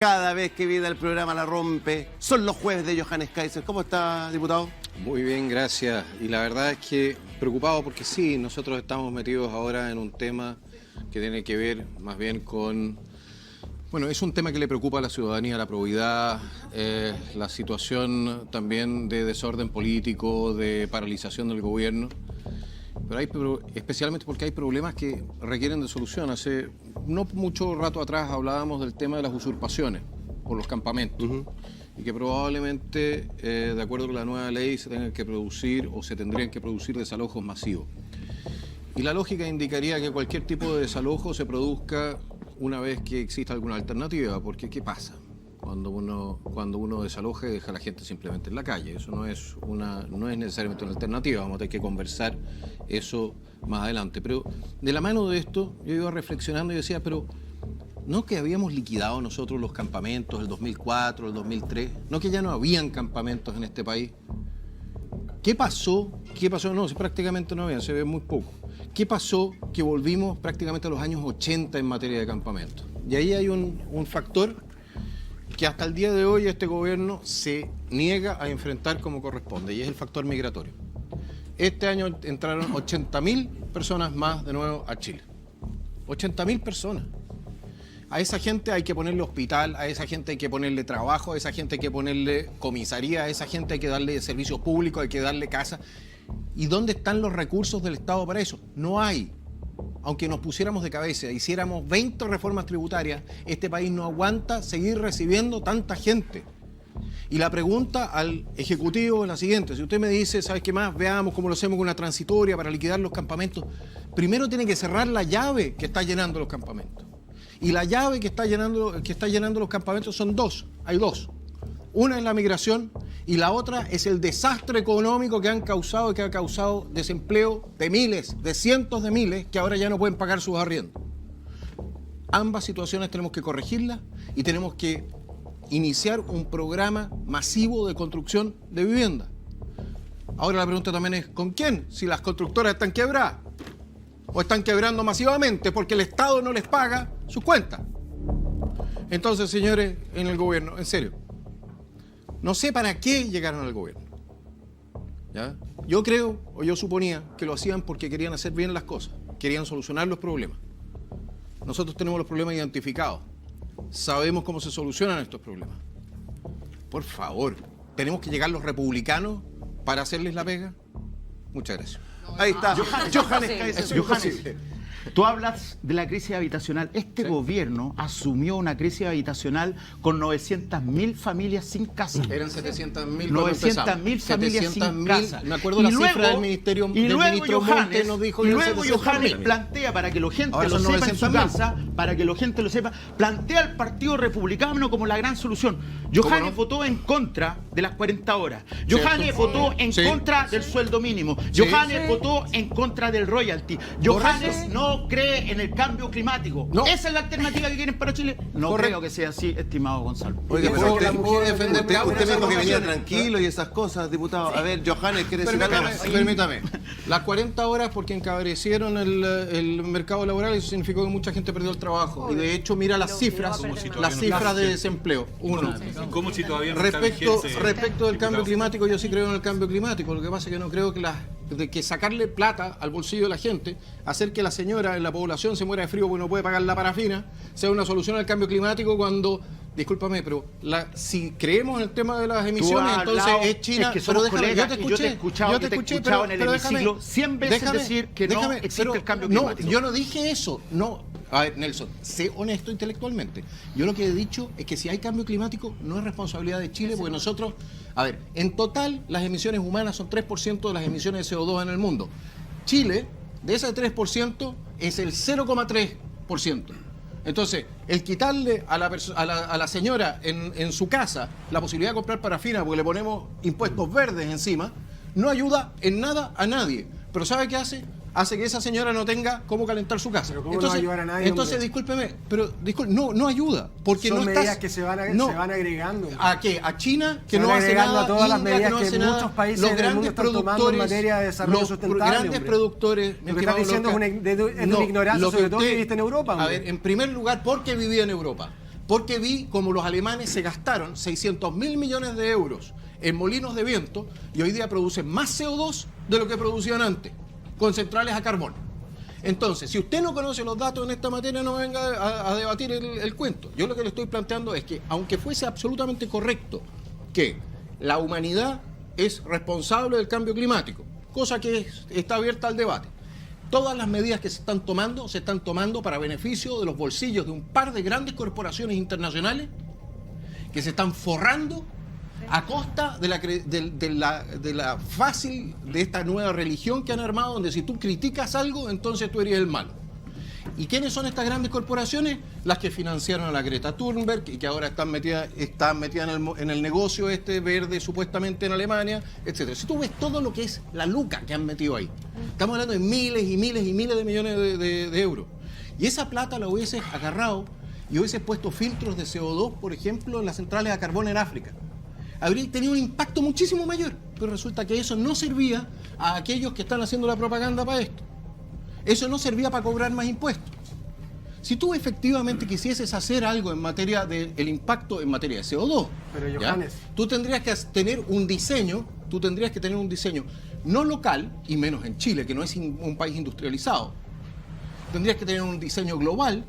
Cada vez que viene el programa la rompe. Son los jueves de Johannes Kaiser. ¿Cómo está, diputado? Muy bien, gracias. Y la verdad es que preocupado porque sí, nosotros estamos metidos ahora en un tema que tiene que ver más bien con... Bueno, es un tema que le preocupa a la ciudadanía, la probidad, la situación también de desorden político, de paralización del gobierno. Pero especialmente porque hay problemas que requieren de solución. Hace no mucho rato atrás hablábamos del tema de las usurpaciones por los campamentos. Y que probablemente, de acuerdo con la nueva ley, se tengan que producir o se tendrían que producir desalojos masivos. Y la lógica indicaría que cualquier tipo de desalojo se produzca una vez que exista alguna alternativa, porque ¿qué pasa? Cuando uno desaloja y deja a la gente simplemente en la calle. Eso no es necesariamente una alternativa, vamos a tener que conversar eso más adelante. Pero de la mano de esto, yo iba reflexionando y decía, pero ¿no que habíamos liquidado nosotros los campamentos el 2004, el 2003? ¿No que ya no habían campamentos en este país? ¿Qué pasó? No, prácticamente no habían, se ve muy poco. ¿Qué pasó? Que volvimos prácticamente a los años 80 en materia de campamentos. Y ahí hay un factor que hasta el día de hoy este gobierno se niega a enfrentar como corresponde, y es el factor migratorio. Este año entraron 80.000 personas más de nuevo a Chile. 80.000 personas. A esa gente hay que ponerle hospital, a esa gente hay que ponerle trabajo, a esa gente hay que ponerle comisaría, a esa gente hay que darle servicios públicos, hay que darle casa. ¿Y dónde están los recursos del Estado para eso? No hay. Aunque nos pusiéramos de cabeza, hiciéramos 20 reformas tributarias, este país no aguanta seguir recibiendo tanta gente. Y la pregunta al Ejecutivo es la siguiente: si usted me dice, ¿sabes qué más? Veamos cómo lo hacemos con una transitoria para liquidar los campamentos. Primero tiene que cerrar la llave que está llenando los campamentos. Y la llave que está llenando los campamentos son dos. Hay dos. Una es la migración y la otra es el desastre económico que han causado y que ha causado desempleo de miles, de cientos de miles que ahora ya no pueden pagar sus arriendos. Ambas situaciones tenemos que corregirlas y tenemos que iniciar un programa masivo de construcción de vivienda. Ahora la pregunta también es, ¿con quién? Si las constructoras están quebradas o están quebrando masivamente porque el Estado no les paga sus cuentas. Entonces, señores, en el gobierno, en serio, no sé para qué llegaron al gobierno. ¿Ya? Yo creo, o yo suponía, que lo hacían porque querían hacer bien las cosas, querían solucionar los problemas. Nosotros tenemos los problemas identificados, sabemos cómo se solucionan estos problemas. Por favor, ¿tenemos que llegar los republicanos para hacerles la pega? Muchas gracias. Ahí está. Johannes Kaiser. Johannes, tú hablas de la crisis habitacional. Este gobierno asumió una crisis habitacional con 900.000 familias sin casa. Eran 700.000. 900.000 familias sin casa. Me acuerdo la cifra del ministerio. Y luego Johannes nos dijo. Y luego Johannes plantea, para que la gente lo sepa en su casa, para que la gente lo sepa, plantea al Partido Republicano como la gran solución. Johannes votó en contra de las 40 horas. Johannes votó en contra del sueldo mínimo. Johannes votó en contra del royalty. Johannes no cree en el cambio climático. ¿Esa es la alternativa que quieren para Chile? No creo que sea así, estimado Gonzalo. Oiga, ¿puedo defenderte? Usted me dijo que venía tranquilo y esas cosas, diputado. A ver, Johannes, ¿quiere decir algo? Permítame. Las 40 horas porque encabrecieron el mercado laboral, eso significó que mucha gente perdió el trabajo. Y de hecho, mira las cifras de desempleo. Uno. ¿Cómo si todavía no Respecto del cambio climático, yo sí creo en el cambio climático. Lo que pasa es que no creo que sacarle plata al bolsillo de la gente, hacer que la señora en la población se muera de frío porque no puede pagar la parafina, sea una solución al cambio climático cuando, discúlpame, pero si creemos en el tema de las emisiones, entonces es China. Es que pero déjame, yo te he escuchado en el hemiciclo 100 veces decir que no existe el cambio climático. No, yo no dije eso, no. A ver, Nelson, sé honesto intelectualmente. Yo lo que he dicho es que si hay cambio climático no es responsabilidad de Chile, porque nosotros, a ver, en total las emisiones humanas son 3% de las emisiones de CO2 en el mundo. Chile, de ese 3%, es el 0,3%. Entonces, el quitarle a la señora en su casa la posibilidad de comprar parafina porque le ponemos impuestos verdes encima, no ayuda en nada a nadie. Pero ¿sabe qué hace? Hace que esa señora no tenga cómo calentar su casa. Pero ¿cómo no va a ayudar a nadie? Entonces, discúlpeme, pero no ayuda. Porque son no medidas estás, que se van agregando. ¿A qué? ¿A China? Que se no van hace agregando nada. a todas las India, medidas que no que hace muchos nada. países Los del mundo grandes están tomando en materia de desarrollo sustentable. Los grandes productores... Lo que estás diciendo es una ignorancia, sobre todo que viviste en Europa. A ver, en primer lugar, porque vivía en Europa. porque vi como los alemanes se gastaron 600.000 millones de euros en molinos de viento y hoy día producen más CO2 de lo que producían antes, con centrales a carbón. Entonces, si usted no conoce los datos en esta materia, no venga a debatir el cuento. Yo lo que le estoy planteando es que, aunque fuese absolutamente correcto que la humanidad es responsable del cambio climático, cosa que está abierta al debate, todas las medidas que se están tomando para beneficio de los bolsillos de un par de grandes corporaciones internacionales que se están forrando a costa de esta nueva religión que han armado, donde si tú criticas algo, entonces tú eres el malo. ¿Y quiénes son estas grandes corporaciones? Las que financiaron a la Greta Thunberg y que ahora están metidas en el negocio verde supuestamente en Alemania, etcétera. Si tú ves todo lo que es la luca que han metido ahí, estamos hablando de miles y miles y miles de millones de euros. Y esa plata la hubieses agarrado y hubieses puesto filtros de CO2, por ejemplo, en las centrales a carbón en África. Habría tenido un impacto muchísimo mayor, pero resulta que eso no servía a aquellos que están haciendo la propaganda para esto. Eso no servía para cobrar más impuestos. Si tú efectivamente quisieses hacer algo en materia del impacto en materia de CO2, pero, ¿ya? Tú tendrías que tener un diseño, no local, y menos en Chile, que no es un país industrializado. Tendrías que tener un diseño global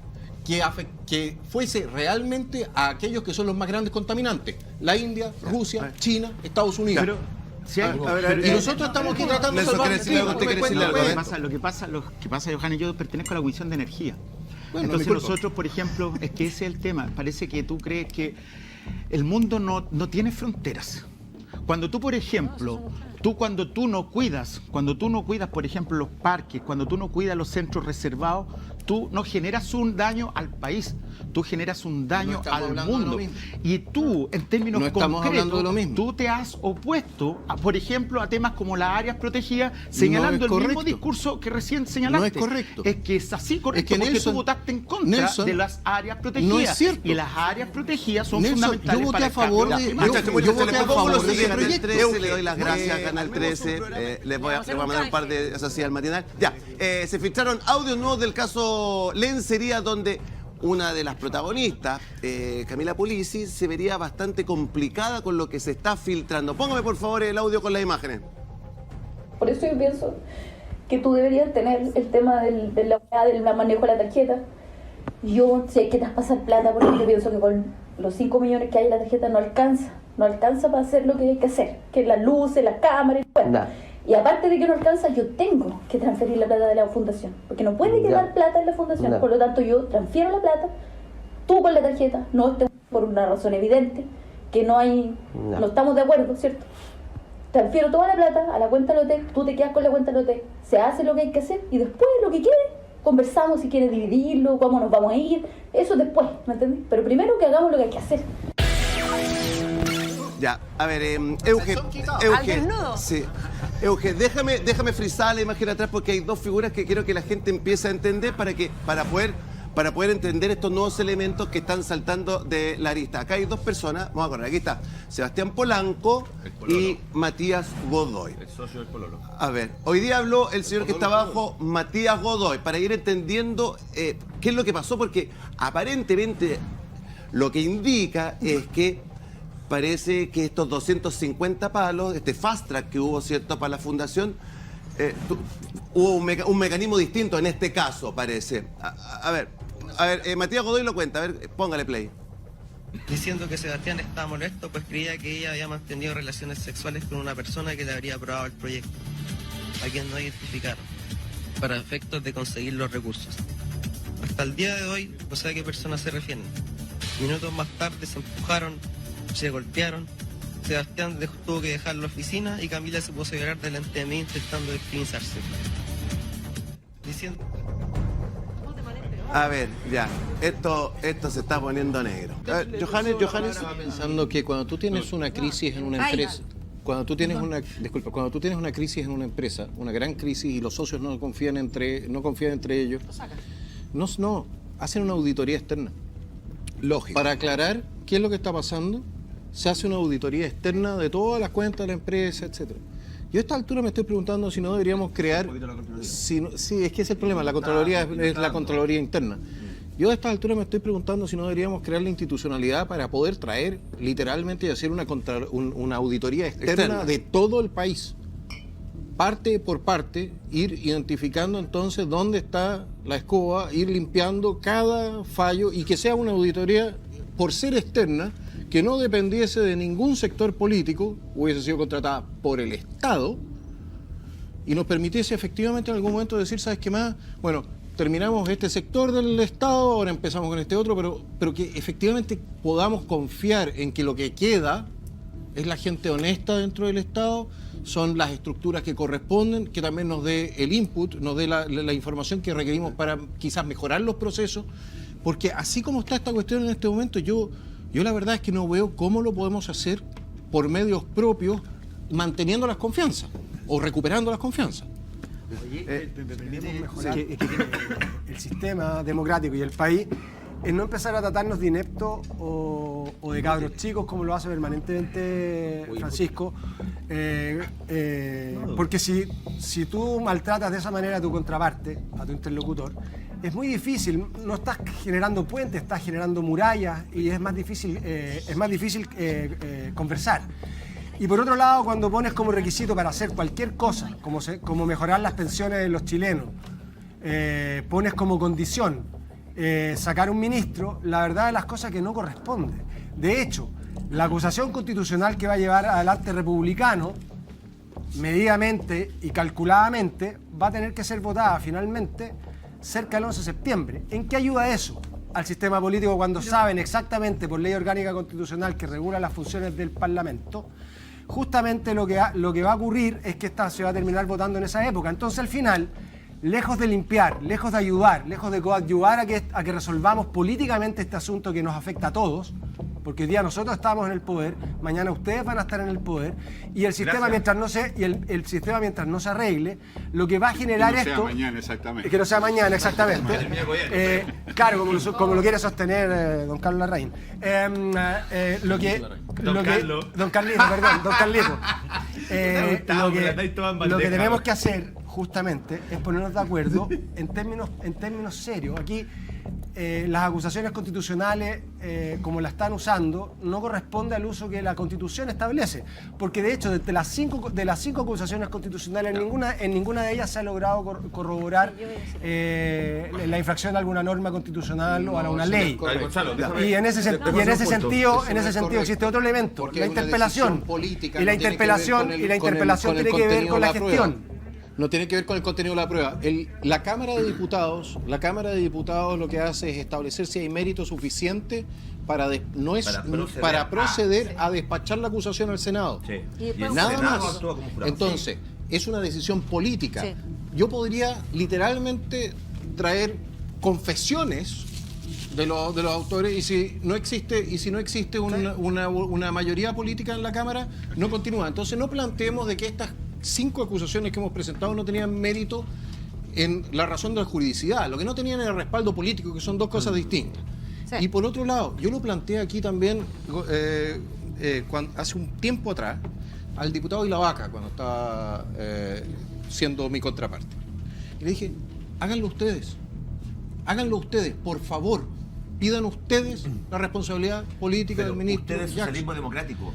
que fuese realmente a aquellos que son los más grandes contaminantes: la India, Rusia, China, Estados Unidos. Pero, si hay, y nosotros estamos aquí tratando de salvar el clima. Lo que pasa, Johannes, yo pertenezco a la Comisión de Energía. Bueno, entonces nosotros, por ejemplo, es que ese es el tema. Parece que tú crees que el mundo no tiene fronteras. Cuando tú, por ejemplo, cuando tú no cuidas, por ejemplo, los parques, cuando tú no cuidas los centros reservados, tú no generas un daño al país, tú generas un daño al mundo. Y tú, en términos concretos, tú te has opuesto, por ejemplo, a temas como las áreas protegidas, señalando el mismo discurso que recién señalaste. No es correcto. Es que es así correcto, es que porque tú votaste en contra de las áreas protegidas. No es cierto. Y las áreas protegidas son Nelson, fundamentales yo voté para a favor el cambio. Yo voté a favor de Canal 13, le doy las gracias a Canal 13, les voy a mandar un par de esas así al matinal. Ya, se filtraron audios nuevos del caso Lencería, donde una de las protagonistas, Camila Pulisi, se vería bastante complicada con lo que se está filtrando. Póngame por favor el audio con las imágenes. Por eso yo pienso que tú deberías tener el tema del manejo de la tarjeta. Yo sé que te vas a pasar plata, porque yo pienso que con los 5 millones que hay en la tarjeta no alcanza para hacer lo que hay que hacer, que las luces, las cámaras, y aparte de que no alcanza, yo tengo que transferir la plata de la fundación, porque no puede quedar plata en la fundación. Por lo tanto, yo transfiero la plata, tú con la tarjeta, por una razón evidente, que no estamos de acuerdo, ¿cierto? Transfiero toda la plata a la cuenta del hotel, tú te quedas con la cuenta del hotel, se hace lo que hay que hacer y después lo que quede, conversamos si quieres dividirlo, cómo nos vamos a ir, eso después, ¿me entendés? Pero primero que hagamos lo que hay que hacer. Ya, a ver, Euge, sí. Euge, déjame frizar la imagen atrás, porque hay dos figuras que quiero que la gente empiece a entender para poder entender estos nuevos elementos que están saltando de la arista. Acá hay dos personas, vamos a correr, aquí está Sebastián Polanco y Matías Godoy. El socio del Pololo. A ver, hoy día habló el señor que está abajo, Matías Godoy, para ir entendiendo qué es lo que pasó, porque aparentemente lo que indica es que parece que estos 250 palos, este fast track que hubo, ¿cierto?, para la fundación, hubo un mecanismo distinto en este caso, parece. A ver, Matías Godoy lo cuenta, a ver, póngale play. Diciendo que Sebastián estaba molesto, pues creía que ella había mantenido relaciones sexuales con una persona que le habría aprobado el proyecto, a quien no identificaron, para efectos de conseguir los recursos. Hasta el día de hoy no sé a qué persona se refieren. Minutos más tarde se empujaron, se golpearon, Sebastián tuvo que dejar la oficina y Camila se puso a llorar delante de mí intentando victimizarse. Diciendo... A ver, ya, esto se está poniendo negro. Johannes. Estaba pensando que cuando tú tienes una crisis en una empresa, cuando tú tienes una crisis en una empresa, una gran crisis, y los socios no confían entre ellos, no, hacen una auditoría externa. Lógico. Para aclarar qué es lo que está pasando, se hace una auditoría externa de todas las cuentas de la empresa, etcétera. Yo a esta altura me estoy preguntando si no deberíamos crear... Sí, es que ese es el problema, la Contraloría es la Contraloría interna. Yo a esta altura me estoy preguntando si no deberíamos crear la institucionalidad para poder traer literalmente y hacer una auditoría externa de todo el país. Parte por parte, ir identificando entonces dónde está la escoba, ir limpiando cada fallo y que sea una auditoría, por ser externa, que no dependiese de ningún sector político, hubiese sido contratada por el Estado y nos permitiese efectivamente en algún momento decir, ¿sabes qué más? Bueno, terminamos este sector del Estado, ahora empezamos con este otro, pero que efectivamente podamos confiar en que lo que queda es la gente honesta dentro del Estado, son las estructuras que corresponden, que también nos dé el input, nos dé la información que requerimos para quizás mejorar los procesos, porque así como está esta cuestión en este momento, yo la verdad es que no veo cómo lo podemos hacer por medios propios, manteniendo las confianzas o recuperando las confianzas. Debemos mejorar el sistema democrático y el país en no empezar a tratarnos de ineptos o de cabros chicos como lo hace permanentemente Francisco, porque si tú maltratas de esa manera a tu contraparte, a tu interlocutor, es muy difícil, no estás generando puentes, estás generando murallas y es más difícil conversar. Y por otro lado, cuando pones como requisito para hacer cualquier cosa, como mejorar las pensiones de los chilenos, pones como condición sacar un ministro, la verdad de las cosas que no corresponde. De hecho, la acusación constitucional que va a llevar adelante Republicano, medidamente y calculadamente, va a tener que ser votada finalmente cerca del 11 de septiembre. ¿En qué ayuda eso al sistema político cuando saben exactamente por ley orgánica constitucional que regula las funciones del Parlamento? Justamente lo que va a ocurrir es que esta se va a terminar votando en esa época. Entonces, al final, lejos de limpiar, lejos de ayudar, lejos de coadyuvar a que resolvamos políticamente este asunto que nos afecta a todos, porque hoy día nosotros estamos en el poder, mañana ustedes van a estar en el poder, y el sistema mientras no se arregle, lo que va a generar esto... Que no sea mañana, exactamente. Que no sea mañana, exactamente. Claro, como lo quiere sostener don Carlos Larraín. Don Carlito. Lo que tenemos que hacer justamente es ponernos de acuerdo en términos serios. Aquí las acusaciones constitucionales, como la están usando, no corresponde al uso que la Constitución establece, porque de hecho de las cinco acusaciones constitucionales en ninguna de ellas se ha logrado corroborar la infracción de alguna norma constitucional o a una ley. Y en ese sentido existe otro elemento, la interpelación. Y la interpelación tiene que ver con la gestión. No tiene que ver con el contenido de la prueba. La Cámara de Diputados lo que hace es establecer si hay mérito suficiente para proceder a despachar la acusación al Senado. Sí. Nada más. Entonces, es una decisión política. Sí. Yo podría literalmente traer confesiones de los autores y si no existe una mayoría política en la Cámara, no continúa. Entonces, no planteemos de que estas 5 acusaciones que hemos presentado no tenían mérito en la razón de la juridicidad, lo que no tenían era el respaldo político, que son dos cosas distintas. Sí. Y por otro lado, yo lo planteé aquí también hace un tiempo atrás al diputado Ilavaca, cuando estaba siendo mi contraparte. Y le dije, háganlo ustedes, por favor. Pidan ustedes la responsabilidad política del ministro. Ustedes, socialismo democrático.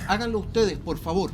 Háganlo ustedes, por favor.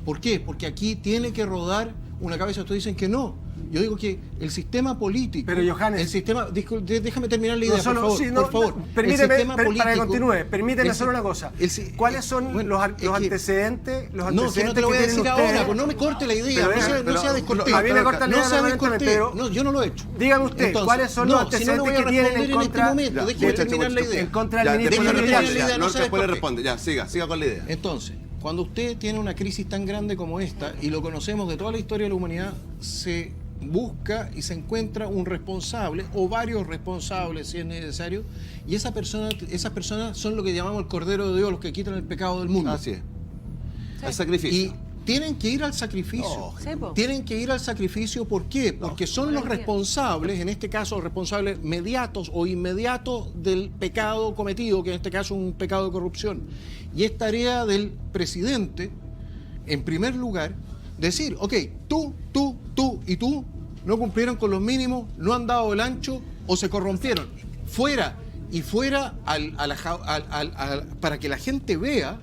¿Por qué? Porque aquí tiene que rodar una cabeza. Ustedes dicen que no. Yo digo que el sistema político... Pero, Johannes... Déjame terminar la idea, por favor. Permíteme, para que continúe, permíteme solo una cosa. ¿Cuáles son los antecedentes? No, que no te lo voy a decir ahora, pues no me corte la idea. No sea descortés. A mí me corta la idea, no, yo no lo he hecho. Dígame usted, ¿cuáles son los antecedentes que tienen en contra... Déjeme terminar la idea. En contra del ministro. No se puede responder. Ya, siga con la idea. Entonces, cuando usted tiene una crisis tan grande como esta, y lo conocemos de toda la historia de la humanidad, se busca y se encuentra un responsable o varios responsables si es necesario, y esas personas son lo que llamamos el Cordero de Dios, los que quitan el pecado del mundo. Así es. Sí. El sacrificio. Y tienen que ir al sacrificio. Tienen que ir al sacrificio, ¿por qué? Porque son los responsables, en este caso responsables mediatos o inmediatos del pecado cometido, que en este caso es un pecado de corrupción. Y es tarea del presidente, en primer lugar, decir, ok, tú y tú no cumplieron con los mínimos, no han dado el ancho o se corrompieron. fuera para que la gente vea,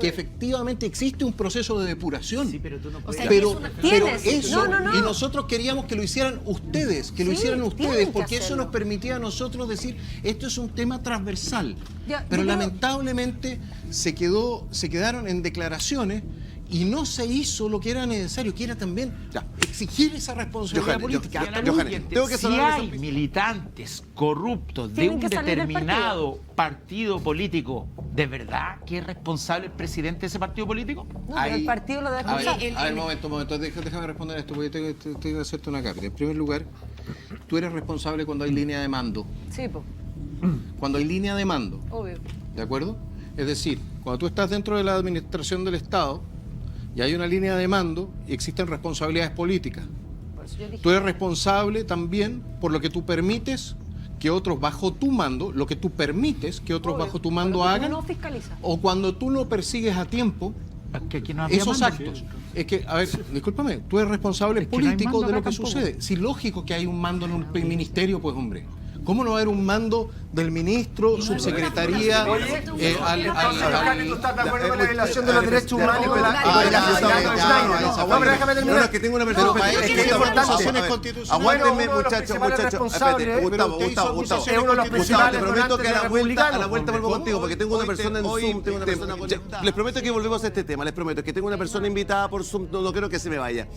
que efectivamente existe un proceso de depuración. Sí, pero tú no puedes. Pero tienes. eso, No. y nosotros queríamos que lo hicieran ustedes, tienen que porque eso hacerlo. nos permitía a nosotros decir, esto es un tema transversal. Ya, Pero yo creo- lamentablemente se quedaron en declaraciones y no se hizo lo que era necesario, que era también exigir esa responsabilidad política. Johannes, tengo que Si saludar hay militantes corruptos de Tienen un que salir del determinado partido político, ¿de verdad que es responsable el presidente de ese partido político? No, pero el partido lo deja A ver, usar. momento, déjame responder esto, porque tengo que hacerte una cápita. En primer lugar, tú eres responsable cuando hay línea de mando. Sí, pues, Cuando hay línea de mando, obvio. ¿de acuerdo? Es decir, cuando tú estás dentro de la administración del Estado y hay una línea de mando y existen responsabilidades políticas. Por eso yo dije. Tú eres responsable también por lo que tú permites que otros bajo tu mando, lo que tú permites que otros Obvio, bajo tu por mando lo que tú hagan, no fiscalizas. o cuando tú no persigues a tiempo Que aquí no había esos mando. actos. Es que, a ver, discúlpame, tú eres responsable Es que no hay político mando de lo acá que tampoco. sucede. Si lógico que hay un mando en un ministerio, pues hombre. ¿Cómo no va a haber un mando del ministro, subsecretaría, Johannes, ¿tú estás de acuerdo con la violación de los derechos humanos? No, pero déjame No, terminar. es que tengo una persona. Pero Es que tiene Gustavo, acusaciones a ver, constitucionales. Aguántenme, Uno de los muchachos, principales espérate, responsables, Gustavo, pero Gustavo, usted Gustavo. hizo Es uno de los Gustavo, principales te prometo que a la republicanos. vuelta vuelvo contigo, porque tengo una persona en Zoom. conectada. Les prometo que volvemos a este tema, les prometo que tengo una persona invitada por Zoom, no quiero que se me vaya.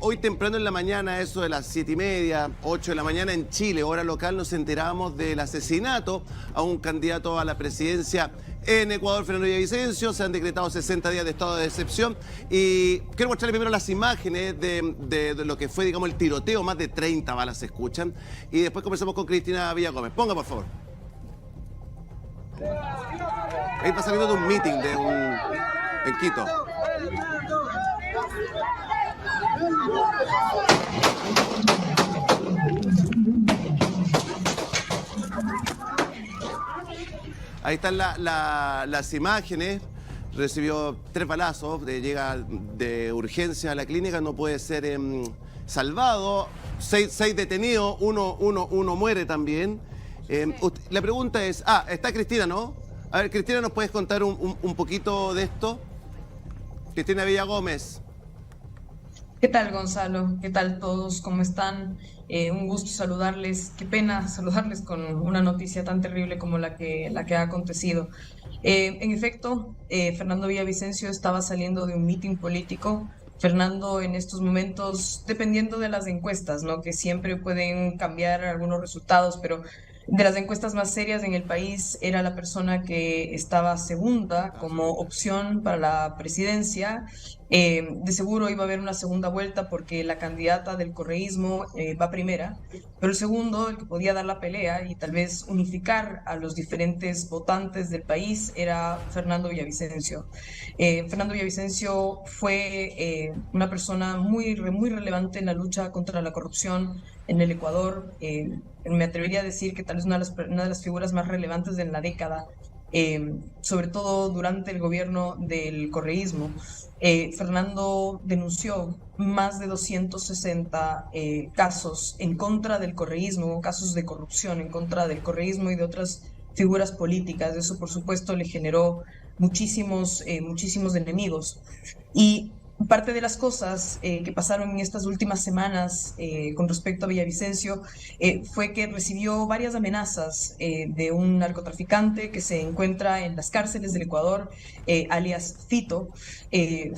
Hoy temprano en la mañana, eso de las 7:30, 8 de la mañana en Chile, hora local, nos enteramos del asesinato a un candidato a la presidencia en Ecuador, Fernando Villavicencio. Se han decretado 60 días de estado de excepción y quiero mostrarles primero las imágenes de lo que fue, digamos, el tiroteo. Más de 30 balas se escuchan y después conversamos con Cristina Villagómez. Ponga, por favor. Ahí está saliendo de un meeting en Quito. Ahí están las imágenes. Recibió 3 balazos, llega de urgencia a la clínica, no puede ser salvado. 6 detenidos, uno muere también. La pregunta es, está Cristina, ¿no? A ver, Cristina, ¿nos puedes contar un poquito de esto? Cristina Villagómez. ¿Qué tal, Gonzalo? ¿Qué tal todos? ¿Cómo están? Un gusto saludarles. Qué pena saludarles con una noticia tan terrible como la que ha acontecido. En efecto, Fernando Villavicencio estaba saliendo de un mitin político. Fernando en estos momentos, dependiendo de las encuestas, ¿no? Que siempre pueden cambiar algunos resultados, pero de las encuestas más serias en el país era la persona que estaba segunda como opción para la presidencia. De seguro iba a haber una segunda vuelta porque la candidata del correísmo va primera, pero el segundo, el que podía dar la pelea y tal vez unificar a los diferentes votantes del país, era Fernando Villavicencio. Fernando Villavicencio fue una persona muy relevante en la lucha contra la corrupción en el Ecuador. Me atrevería a decir que tal vez una de las figuras más relevantes de la década, sobre todo durante el gobierno del correísmo. Fernando denunció más de 260 casos en contra del correísmo, casos de corrupción en contra del correísmo y de otras figuras políticas. Eso, por supuesto, le generó muchísimos enemigos. Y parte de las cosas que pasaron en estas últimas semanas con respecto a Villavicencio fue que recibió varias amenazas de un narcotraficante que se encuentra en las cárceles del Ecuador, alias Fito.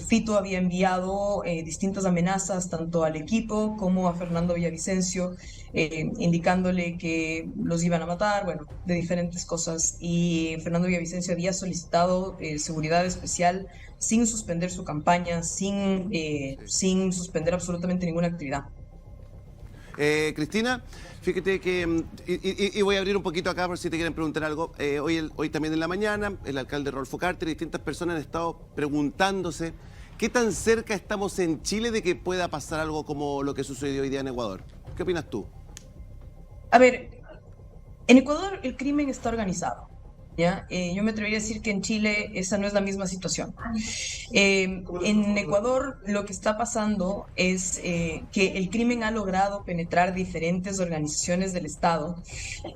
Fito había enviado distintas amenazas tanto al equipo como a Fernando Villavicencio, indicándole que los iban a matar, bueno, de diferentes cosas. Y Fernando Villavicencio había solicitado seguridad especial sin suspender su campaña, sin suspender absolutamente ninguna actividad. Cristina, fíjate que, y voy a abrir un poquito acá por si te quieren preguntar algo. Hoy también en la mañana, el alcalde Rodolfo Carter y distintas personas han estado preguntándose qué tan cerca estamos en Chile de que pueda pasar algo como lo que sucedió hoy día en Ecuador. ¿Qué opinas tú? A ver, en Ecuador el crimen está organizado. ¿ya? Yo me atrevería a decir que en Chile esa no es la misma situación. En Ecuador lo que está pasando es que el crimen ha logrado penetrar diferentes organizaciones del Estado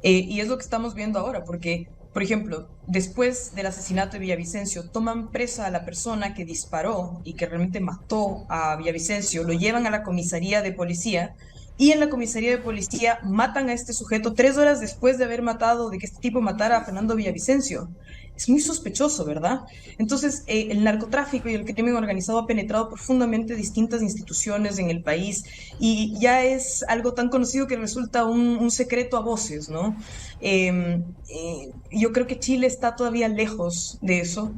y es lo que estamos viendo ahora, porque, por ejemplo, después del asesinato de Villavicencio, toman presa a la persona que disparó y que realmente mató a Villavicencio, lo llevan a la comisaría de policía. Y en la comisaría de policía matan a este sujeto 3 horas después de haber matado, de que este tipo matara a Fernando Villavicencio. Es muy sospechoso, ¿verdad? Entonces, el narcotráfico y el crimen organizado ha penetrado profundamente distintas instituciones en el país y ya es algo tan conocido que resulta un secreto a voces, ¿no? Yo creo que Chile está todavía lejos de eso,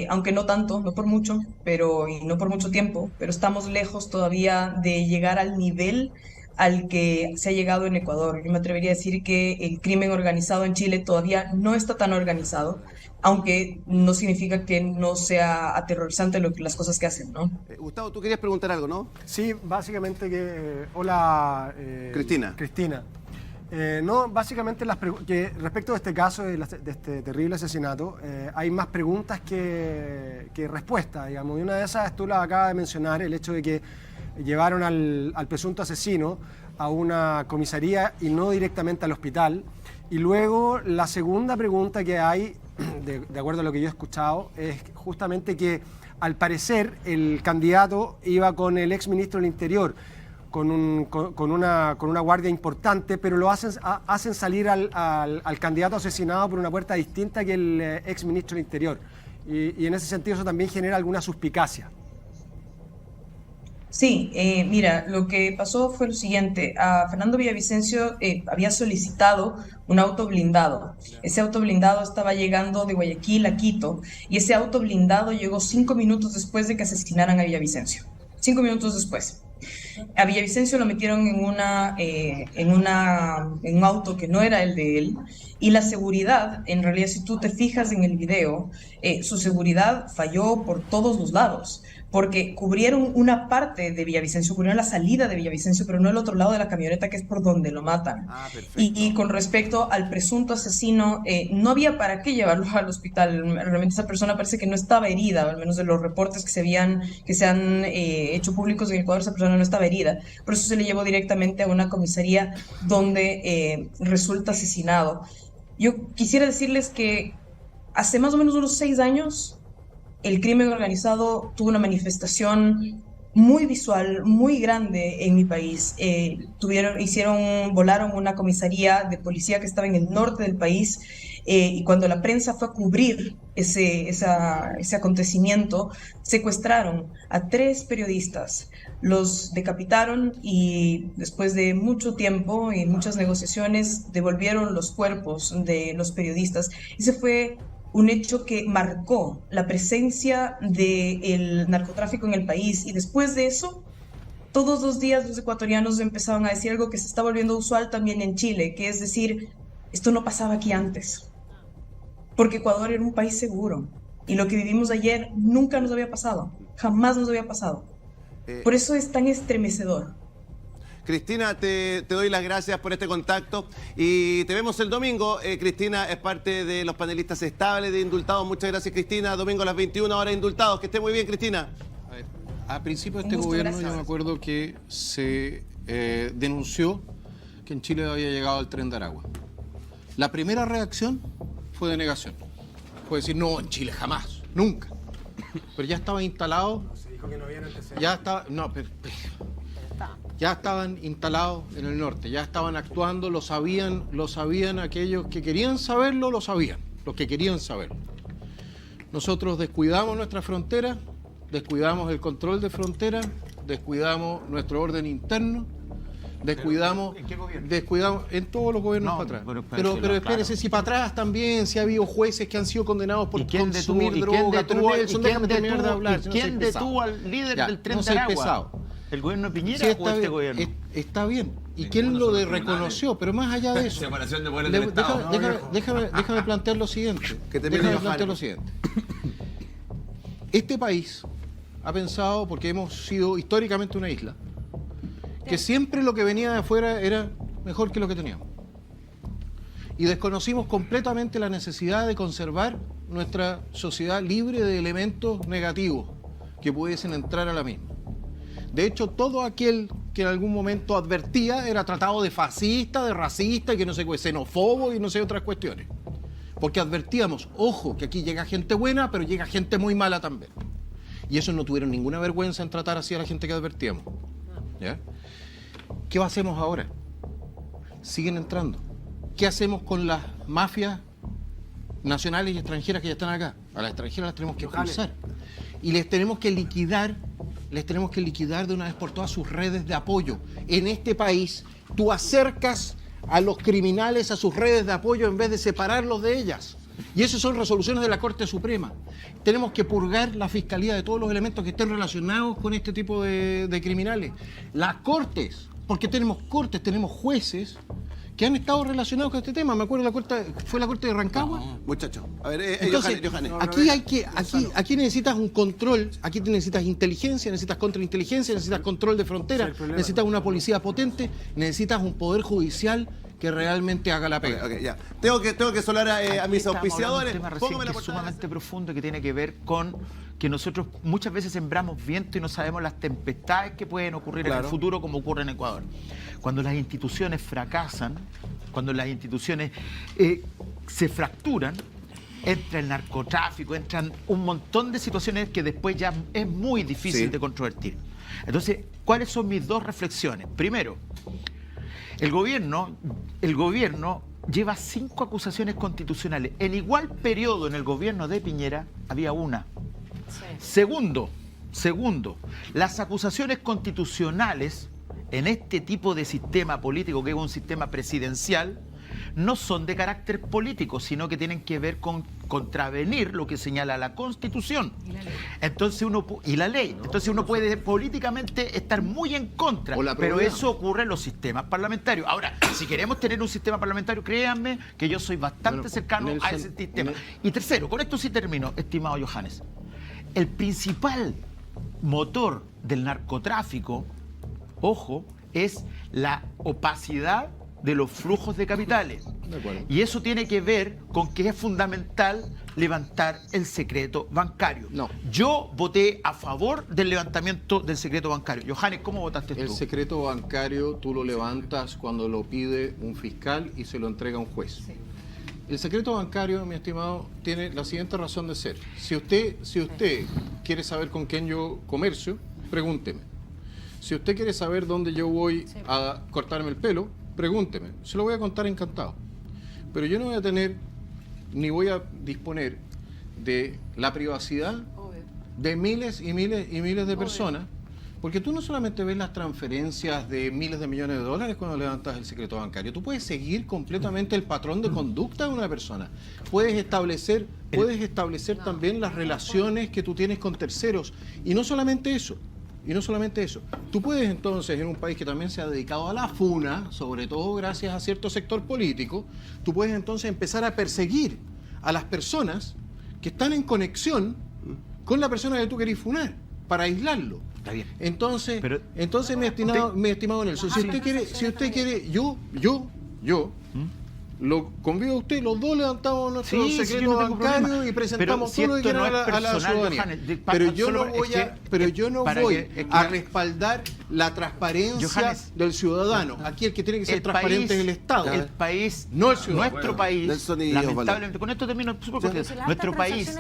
aunque no tanto, no por mucho, pero, y no por mucho tiempo, pero estamos lejos todavía de llegar al nivel al que se ha llegado en Ecuador. Yo me atrevería a decir que el crimen organizado en Chile todavía no está tan organizado, aunque no significa que no sea aterrorizante las cosas que hacen, ¿no? Gustavo, tú querías preguntar algo, ¿no? Sí, básicamente que... hola, Cristina. Cristina. No, básicamente que respecto de este caso, de este terrible asesinato, hay más preguntas que respuestas, digamos. Y una de esas tú la acabas de mencionar, el hecho de que llevaron al presunto asesino a una comisaría y no directamente al hospital. Y luego la segunda pregunta que hay, de acuerdo a lo que yo he escuchado, es justamente que al parecer el candidato iba con el exministro del Interior, con una guardia importante, pero lo hacen salir al candidato asesinado por una puerta distinta que el exministro del Interior. Y en ese sentido eso también genera alguna suspicacia. Sí, mira, lo que pasó fue lo siguiente. A Fernando Villavicencio había solicitado un auto blindado. Ese auto blindado estaba llegando de Guayaquil a Quito y ese auto blindado llegó 5 minutos después de que asesinaran a Villavicencio. 5 minutos después. A Villavicencio lo metieron en un auto que no era el de él y la seguridad, en realidad si tú te fijas en el video, su seguridad falló por todos los lados, porque cubrieron una parte de Villavicencio, cubrieron la salida de Villavicencio, pero no el otro lado de la camioneta, que es por donde lo matan. Y con respecto al presunto asesino, no había para qué llevarlo al hospital. Realmente esa persona parece que no estaba herida, al menos de los reportes que se han hecho públicos en Ecuador, esa persona no estaba herida. Por eso se le llevó directamente a una comisaría donde resulta asesinado. Yo quisiera decirles que hace más o menos unos 6 años, el crimen organizado tuvo una manifestación muy visual, muy grande en mi país. Volaron una comisaría de policía que estaba en el norte del país y cuando la prensa fue a cubrir ese acontecimiento, secuestraron a 3 periodistas, los decapitaron y después de mucho tiempo y muchas negociaciones devolvieron los cuerpos de los periodistas. Ese fue un hecho que marcó la presencia del narcotráfico en el país y después de eso, todos los días los ecuatorianos empezaban a decir algo que se está volviendo usual también en Chile, que es decir, esto no pasaba aquí antes, porque Ecuador era un país seguro y lo que vivimos ayer nunca nos había pasado, jamás nos había pasado. Por eso es tan estremecedor. Cristina, te doy las gracias por este contacto y te vemos el domingo. Cristina es parte de los panelistas estables de Indultados. Muchas gracias, Cristina. Domingo a las 21 horas Indultados. Que esté muy bien, Cristina. A principio de este gobierno gracias. yo me acuerdo que se denunció que en Chile había llegado el tren de Aragua. La primera reacción fue de negación. Fue decir, no, en Chile jamás, nunca. Pero ya estaba instalado. Se dijo que no habían antecedentes. Ya estaba, no, pero ya estaban instalados en el norte, ya estaban actuando, lo sabían aquellos que querían saberlo, lo sabían, los que querían saberlo. Nosotros descuidamos nuestra frontera, descuidamos el control de frontera, descuidamos nuestro orden interno, descuidamos... ¿En qué gobierno? Descuidamos en todos los gobiernos para atrás. Pero espérese, claro. si para atrás también, si ha habido jueces que han sido condenados por consumir droga, ¿Quién detuvo al líder del tren de Aragua? ¿El gobierno de Piñera o este gobierno? Está bien. ¿Y quién lo reconoció? Pero más allá de eso, separación de poderes del Estado. déjame plantear lo siguiente. Este país ha pensado, porque hemos sido históricamente una isla, que siempre lo que venía de afuera era mejor que lo que teníamos. y desconocimos completamente la necesidad de conservar nuestra sociedad libre de elementos negativos que pudiesen entrar a la misma. De hecho, todo aquel que en algún momento advertía era tratado de fascista, de racista y que no sé qué, xenófobo y no sé otras cuestiones. Porque advertíamos, ojo, que aquí llega gente buena, pero llega gente muy mala también. Y esos no tuvieron ninguna vergüenza en tratar así a la gente que advertíamos. ¿Ya? ¿Qué hacemos ahora? Siguen entrando. ¿Qué hacemos con las mafias nacionales y extranjeras que ya están acá? A las extranjeras las tenemos que expulsar. Y les tenemos que liquidar de una vez por todas sus redes de apoyo. En este país, tú acercas a los criminales a sus redes de apoyo en vez de separarlos de ellas. Y esas son resoluciones de la Corte Suprema. Tenemos que purgar la fiscalía de todos los elementos que estén relacionados con este tipo de criminales. Las cortes, porque tenemos cortes, tenemos jueces que han estado relacionados con este tema. Me acuerdo fue la Corte de Rancagua. No, muchachos, a ver, Entonces, Johannes. aquí necesitas un control, aquí necesitas inteligencia, necesitas contrainteligencia, necesitas control de frontera, necesitas una policía potente, necesitas un poder judicial que realmente haga la pega. Okay, ya. Tengo que solar a mis auspiciadores. Un tema Póngame la que es portada. sumamente profundo que tiene que ver con que nosotros muchas veces sembramos viento y no sabemos las tempestades que pueden ocurrir en el futuro, como ocurre en Ecuador. Cuando las instituciones fracasan, cuando las instituciones se fracturan, entra el narcotráfico, entran un montón de situaciones que después ya es muy difícil de controvertir. Entonces, ¿cuáles son mis dos reflexiones? Primero, el gobierno lleva 5 acusaciones constitucionales. En igual periodo en el gobierno de Piñera había una. Segundo, las acusaciones constitucionales en este tipo de sistema político, que es un sistema presidencial, no son de carácter político, sino que tienen que ver con contravenir lo que señala la Constitución. Entonces la ley. Entonces uno puede políticamente estar muy en contra, pero eso ocurre en los sistemas parlamentarios. Ahora, si queremos tener un sistema parlamentario, créanme que yo soy bastante cercano a ese sistema. Y tercero, con esto sí termino, estimado Johannes. El principal motor del narcotráfico, ojo, es la opacidad de los flujos de capitales. Y eso tiene que ver con que es fundamental levantar el secreto bancario. No. Yo voté a favor del levantamiento del secreto bancario. Johannes, ¿cómo votaste tú? El secreto bancario tú lo levantas cuando lo pide un fiscal y se lo entrega a un juez. Sí. El secreto bancario, mi estimado, tiene la siguiente razón de ser. Si usted quiere saber con quién yo comercio, pregúnteme. Si usted quiere saber dónde yo voy a cortarme el pelo, pregúnteme. Se lo voy a contar encantado. Pero yo no voy a tener, ni voy a disponer de la privacidad de miles y miles y miles de personas, porque tú no solamente ves las transferencias de miles de millones de dólares cuando levantas el secreto bancario, tú puedes seguir completamente el patrón de conducta de una persona. Puedes establecer también las relaciones que tú tienes con terceros. Y no solamente eso. Tú puedes entonces, en un país que también se ha dedicado a la funa, sobre todo gracias a cierto sector político, tú puedes entonces empezar a perseguir a las personas que están en conexión con la persona que tú querés funar, para aislarlo. Está bien. Entonces, mi estimado Nelson, si usted quiere, yo lo convido a usted, los dos levantamos nuestro secreto bancario y presentamos todo lo que quieran a la ciudadanía. Pero yo no voy a respaldar la transparencia del ciudadano. Aquí el que tiene que ser transparente es el Estado. El país, no el ciudadano. Nuestro país, lamentablemente, con esto termino, nuestro país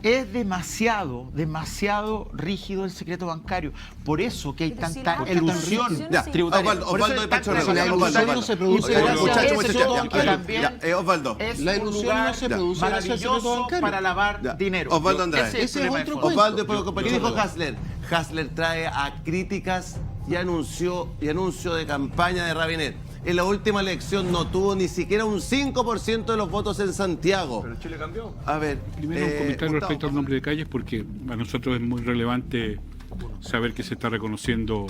es demasiado rígido el secreto bancario. Por eso que hay tanta ilusión tributaria. Osvaldo de Pachorra. La ilusión no se produce. Osvaldo. Es la un ilusión lugar no se produce maravilloso para lavar dinero. Osvaldo Andrade. Ese es otro cuento. Osvaldo, ¿qué dijo Hasler? Hasler trae a críticas y anuncio de campaña de Rabinet. En la última elección no tuvo ni siquiera un 5% de los votos en Santiago. Pero Chile cambió. A ver. Primero un comentario respecto al nombre de calles, porque a nosotros es muy relevante saber que se está reconociendo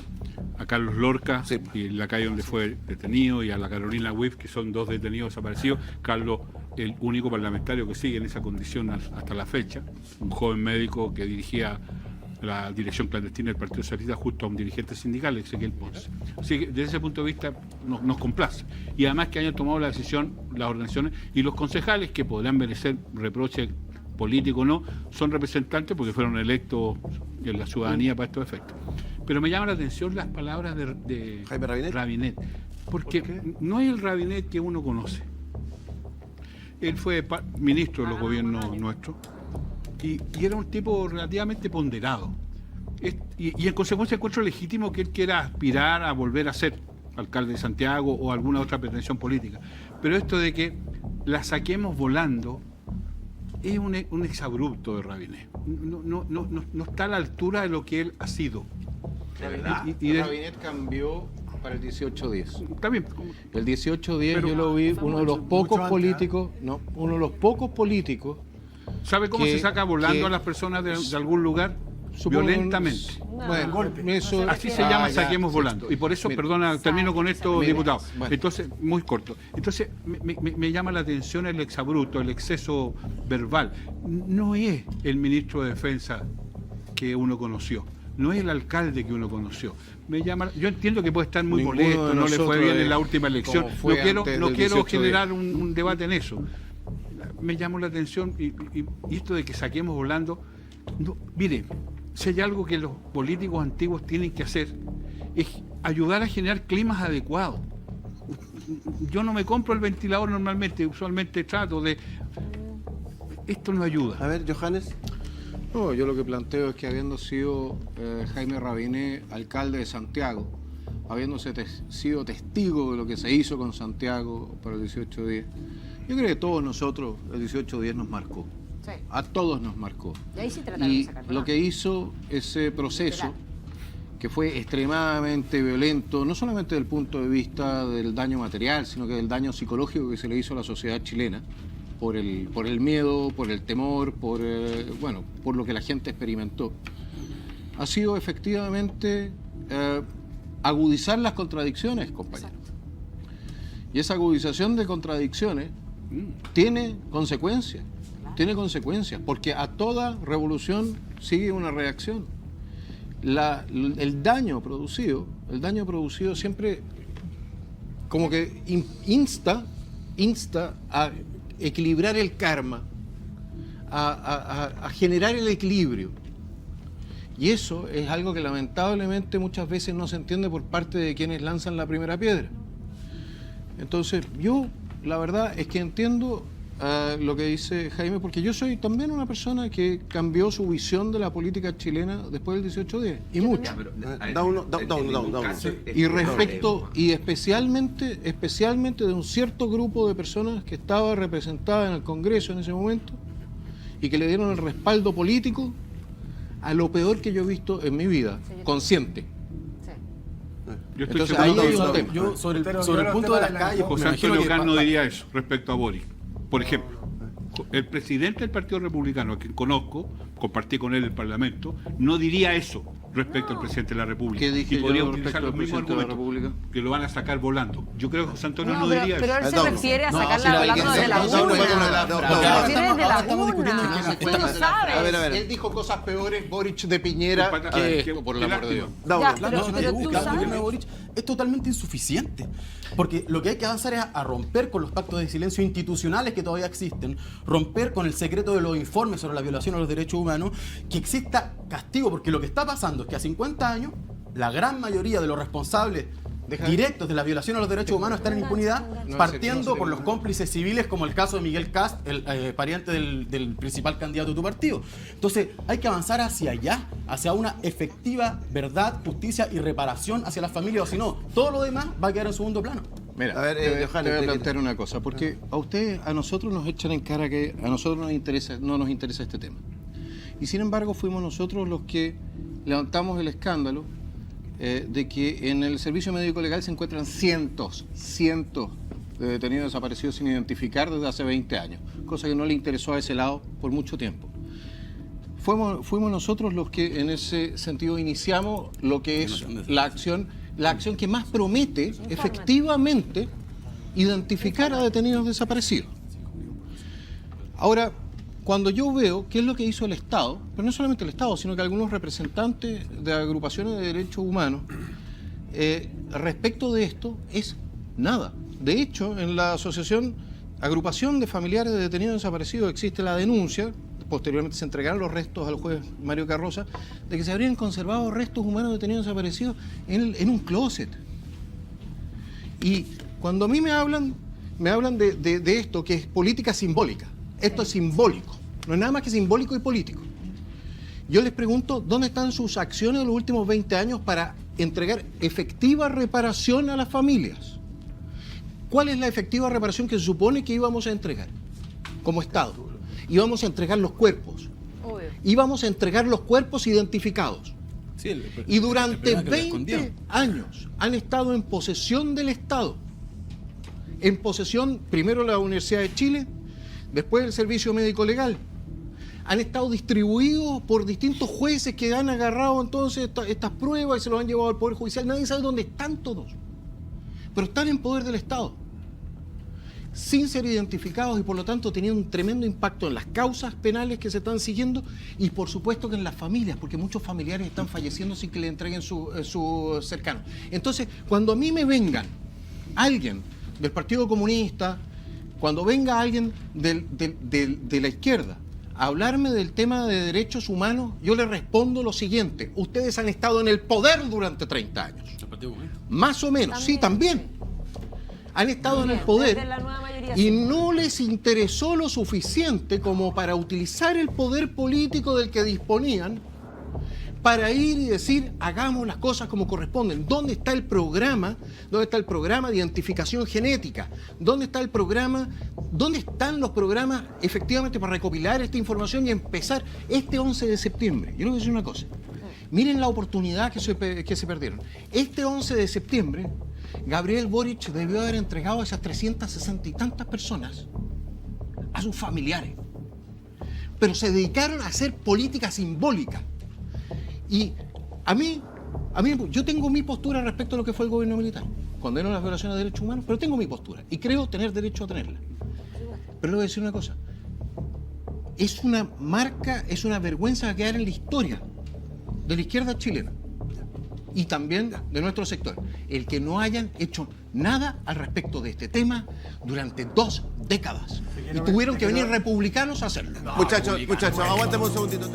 a Carlos Lorca, y la calle donde fue detenido, y a la Carolina Wiff, que son 2 detenidos desaparecidos. Carlos, el único parlamentario que sigue en esa condición hasta la fecha, un joven médico que dirigía la dirección clandestina del Partido Socialista junto a un dirigente sindical, Ezequiel Ponce. Así que desde ese punto de vista nos complace. Y además que hayan tomado la decisión las organizaciones y los concejales, que podrán merecer reproche político o no, son representantes porque fueron electos en la ciudadanía para estos efectos. Pero me llama la atención las palabras de Jaime Rabinet, porque no es el Rabinet que uno conoce. Él fue ministro de los gobiernos nuestros y era un tipo relativamente ponderado. Y en consecuencia encuentro legítimo que él quiera aspirar a volver a ser alcalde de Santiago o alguna otra pretensión política. Pero esto de que la saquemos volando es un exabrupto de Rabinet. No está a la altura de lo que él ha sido. Rabinet cambió para el 1810. También. El 1810 yo lo vi uno de los pocos políticos. ¿Sabe cómo se saca volando a las personas de algún lugar? Violentamente. Bueno, eso, así se llama saquemos volando. Y por eso, perdona, termino con esto, diputado. Bueno. Entonces, muy corto. Entonces, me llama la atención el exabrupto, el exceso verbal. No es el ministro de Defensa que uno conoció. No es el alcalde que uno conoció. Yo entiendo que puede estar muy molesto, no le fue bien en la última elección. No quiero generar un debate en eso. Me llamó la atención y esto de que saquemos volando. No, mire, si hay algo que los políticos antiguos tienen que hacer es ayudar a generar climas adecuados. Yo no me compro el ventilador normalmente, usualmente trato de... Esto no ayuda. A ver, Johannes. No, yo lo que planteo es que habiendo sido Jaime Rabinet alcalde de Santiago, habiéndose sido testigo de lo que se hizo con Santiago para el 1810, yo creo que todos nosotros el 1810 nos marcó. Sí. A todos nos marcó. Y ahí sí trataron de sacar lo que hizo ese proceso, que fue extremadamente violento, no solamente desde el punto de vista del daño material, sino que del daño psicológico que se le hizo a la sociedad chilena, por el miedo, por el temor, por lo que la gente experimentó, ha sido efectivamente agudizar las contradicciones, compañeros. Y esa agudización de contradicciones tiene consecuencias. Tiene consecuencias, porque a toda revolución sigue una reacción. El daño producido siempre como que insta a equilibrar el karma, a generar el equilibrio. Y eso es algo que lamentablemente muchas veces no se entiende por parte de quienes lanzan la primera piedra. Entonces, yo la verdad es que entiendo lo que dice Jaime, porque yo soy también una persona que cambió su visión de la política chilena después del 1810, y mucho. Y respecto, y especialmente de un cierto grupo de personas que estaba representada en el Congreso en ese momento y que le dieron el respaldo político a lo peor que yo he visto en mi vida, consciente. Yo estoy Entonces, ahí hay un tema. Yo, sobre el punto de las calles... José Antonio Caz no diría eso respecto a Boric. Por ejemplo, el presidente del Partido Republicano, a quien conozco, compartí con él el Parlamento, no diría eso respecto al presidente de la República. ¿Qué dije y podría yo utilizar respecto los al mismos presidente de la argumentos, República? que lo van a sacar volando. Yo creo que José Antonio no diría pero eso. él se refiere a sacarla volando de la urna. Se refiere desde la urna. Tú lo sabes. A ver. Él dijo cosas peores, Boric, de Piñera, que esto, por el amor de Dios. Pero tú sabes. Es totalmente insuficiente, porque lo que hay que avanzar es a romper con los pactos de silencio institucionales que todavía existen, romper con el secreto de los informes sobre la violación a los derechos humanos, que exista castigo, porque lo que está pasando es que a 50 años la gran mayoría de los responsables directos de la violación a los derechos humanos están en impunidad, partiendo por los cómplices civiles, como el caso de Miguel Kast, el pariente del principal candidato de tu partido. Entonces hay que avanzar hacia allá, hacia una efectiva verdad, justicia y reparación hacia las familias, o si no, todo lo demás va a quedar en segundo plano. Mira, a ver, te voy a plantear una cosa, porque a nosotros nos echan en cara que a nosotros no nos interesa este tema. Y sin embargo fuimos nosotros los que levantamos el escándalo de que en el servicio médico legal se encuentran cientos de detenidos desaparecidos sin identificar desde hace 20 años, cosa que no le interesó a ese lado por mucho tiempo. Fuimos nosotros los que en ese sentido iniciamos lo que es la acción que más promete efectivamente identificar a detenidos desaparecidos. Ahora, cuando yo veo qué es lo que hizo el Estado, pero no solamente el Estado, sino que algunos representantes de agrupaciones de derechos humanos, respecto de esto, es nada. De hecho, en la agrupación de familiares de detenidos desaparecidos existe la denuncia, posteriormente se entregaron los restos al juez Mario Carroza, de que se habrían conservado restos humanos detenidos desaparecidos en un closet. Y cuando a mí me hablan de esto, que es política simbólica. Esto es simbólico, no es nada más que simbólico y político. Yo les pregunto, ¿dónde están sus acciones de los últimos 20 años para entregar efectiva reparación a las familias? ¿Cuál es la efectiva reparación que se supone que íbamos a entregar como Estado? Íbamos a entregar los cuerpos. Íbamos a entregar los cuerpos identificados. Sí, y durante 20 años han estado en posesión del Estado. En posesión, primero la Universidad de Chile, después el Servicio Médico Legal. Han estado distribuidos por distintos jueces que han agarrado entonces estas pruebas y se los han llevado al Poder Judicial. Nadie sabe dónde están todos, pero están en poder del Estado, sin ser identificados y por lo tanto teniendo un tremendo impacto en las causas penales que se están siguiendo y por supuesto que en las familias, porque muchos familiares están falleciendo sin que le entreguen su cercano. Entonces, cuando a mí me vengan alguien del Partido Comunista, cuando venga alguien de la izquierda a hablarme del tema de derechos humanos, yo le respondo lo siguiente: ustedes han estado en el poder durante 30 años. Más o menos, sí, también. Han estado en el poder y no les interesó lo suficiente como para utilizar el poder político del que disponían para ir y decir, hagamos las cosas como corresponden. ¿Dónde está el programa? ¿Dónde está el programa de identificación genética? ¿Dónde está el programa? ¿Dónde están los programas efectivamente para recopilar esta información y empezar este 11 de septiembre? Yo les voy a decir una cosa. Miren la oportunidad que se perdieron. Este 11 de septiembre, Gabriel Boric debió haber entregado a esas 360 y tantas personas a sus familiares. Pero se dedicaron a hacer política simbólica. Y a mí, yo tengo mi postura respecto a lo que fue el gobierno militar. Condeno las violaciones de derechos humanos, pero tengo mi postura y creo tener derecho a tenerla. Pero le voy a decir una cosa. Es una marca, es una vergüenza quedar en la historia de la izquierda chilena y también de nuestro sector, el que no hayan hecho nada al respecto de este tema durante 2 décadas. Y tuvieron que venir republicanos a hacerlo. Muchachos, aguántame un segundito.